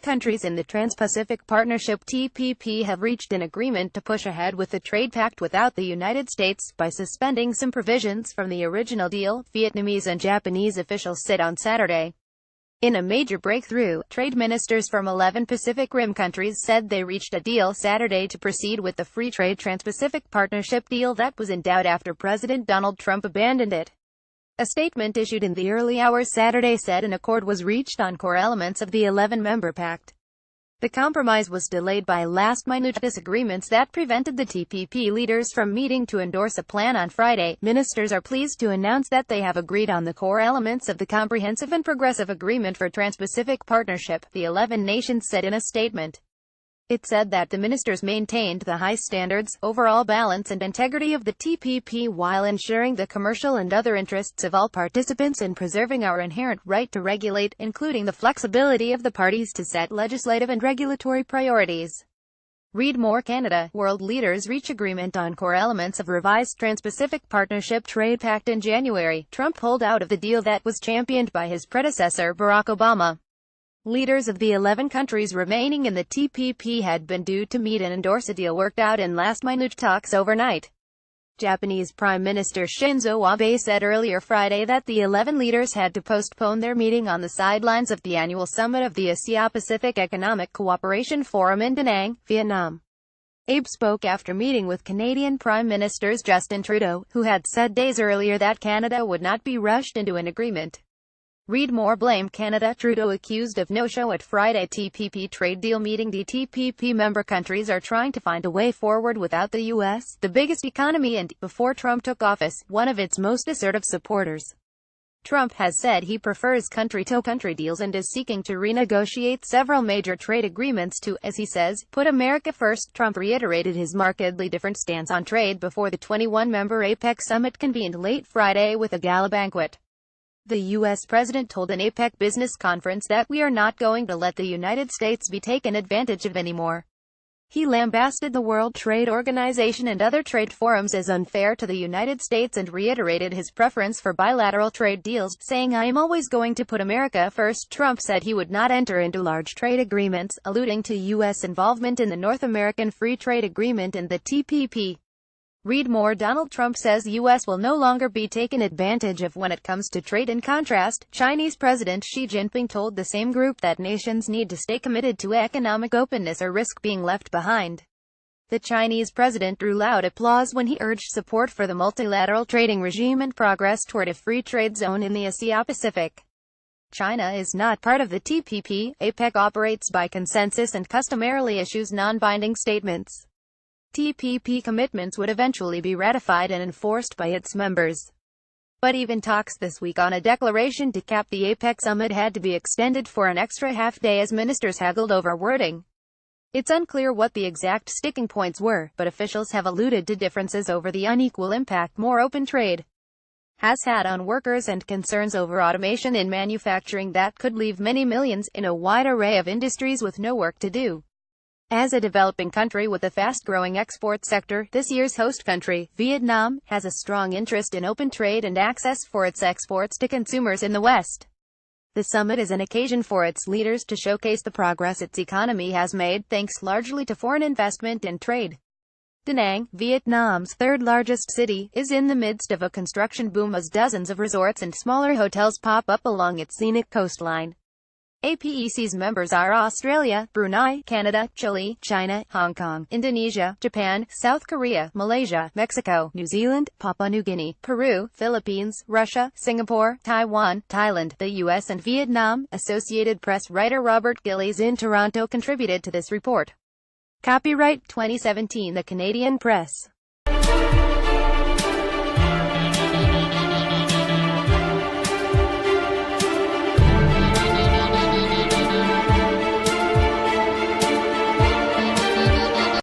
countries in the Trans Pacific Partnership TPP have reached an agreement to push ahead with the trade pact without the United States, by suspending some provisions from the original deal, Vietnamese and Japanese officials said on Saturday. In a major breakthrough, trade ministers from 11 Pacific Rim countries said they reached a deal Saturday to proceed with the free trade Trans-Pacific Partnership deal that was in doubt after President Donald Trump abandoned it. A statement issued in the early hours Saturday said an accord was reached on core elements of the 11-member pact. The compromise was delayed by last-minute disagreements that prevented the TPP leaders from meeting to endorse a plan on Friday. Ministers are pleased to announce that they have agreed on the core elements of the Comprehensive and Progressive Agreement for Trans-Pacific Partnership, the 11 nations said in a statement. It said that the ministers maintained the high standards, overall balance and integrity of the TPP while ensuring the commercial and other interests of all participants and preserving our inherent right to regulate, including the flexibility of the parties to set legislative and regulatory priorities. Read more. Canada. World leaders reach agreement on core elements of revised Trans-Pacific Partnership Trade Pact in January. Trump pulled out of the deal that was championed by his predecessor Barack Obama. Leaders of the 11 countries remaining in the TPP had been due to meet and endorse a deal worked out in last-minute talks overnight. Japanese Prime Minister Shinzo Abe said earlier Friday that the 11 leaders had to postpone their meeting on the sidelines of the annual summit of the Asia-Pacific Economic Cooperation Forum in Da Nang, Vietnam. Abe spoke after meeting with Canadian Prime Minister Justin Trudeau, who had said days earlier that Canada would not be rushed into an agreement. Read more. Blame Canada. Trudeau accused of no-show at Friday TPP trade deal meeting. The TPP member countries are trying to find a way forward without the U.S., the biggest economy and, before Trump took office, one of its most assertive supporters. Trump has said he prefers country-to-country deals and is seeking to renegotiate several major trade agreements to, as he says, put America first. Trump reiterated his markedly different stance on trade before the 21-member APEC summit convened late Friday with a gala banquet. The U.S. president told an APEC business conference that we are not going to let the United States be taken advantage of anymore. He lambasted the World Trade Organization and other trade forums as unfair to the United States and reiterated his preference for bilateral trade deals, saying, "I am always going to put America first." Trump said he would not enter into large trade agreements, alluding to U.S. involvement in the North American Free Trade Agreement and the TPP. Read more. Donald Trump says U.S. will no longer be taken advantage of when it comes to trade. In contrast, Chinese President Xi Jinping told the same group that nations need to stay committed to economic openness or risk being left behind. The Chinese president drew loud applause when he urged support for the multilateral trading regime and progress toward a free trade zone in the Asia-Pacific. China is not part of the TPP. APEC operates by consensus and customarily issues non-binding statements. TPP commitments would eventually be ratified and enforced by its members. But even talks this week on a declaration to cap the APEC summit had to be extended for an extra half-day as ministers haggled over wording. It's unclear what the exact sticking points were, but officials have alluded to differences over the unequal impact more open trade has had on workers and concerns over automation in manufacturing that could leave many millions in a wide array of industries with no work to do. As a developing country with a fast-growing export sector, this year's host country, Vietnam, has a strong interest in open trade and access for its exports to consumers in the West. The summit is an occasion for its leaders to showcase the progress its economy has made, thanks largely to foreign investment and trade. Da Nang, Vietnam's third-largest city, is in the midst of a construction boom as dozens of resorts and smaller hotels pop up along its scenic coastline. APEC's members are Australia, Brunei, Canada, Chile, China, Hong Kong, Indonesia, Japan, South Korea, Malaysia, Mexico, New Zealand, Papua New Guinea, Peru, Philippines, Russia, Singapore, Taiwan, Thailand, the US and Vietnam. Associated Press writer Robert Gillies in Toronto contributed to this report. Copyright 2017 The Canadian Press.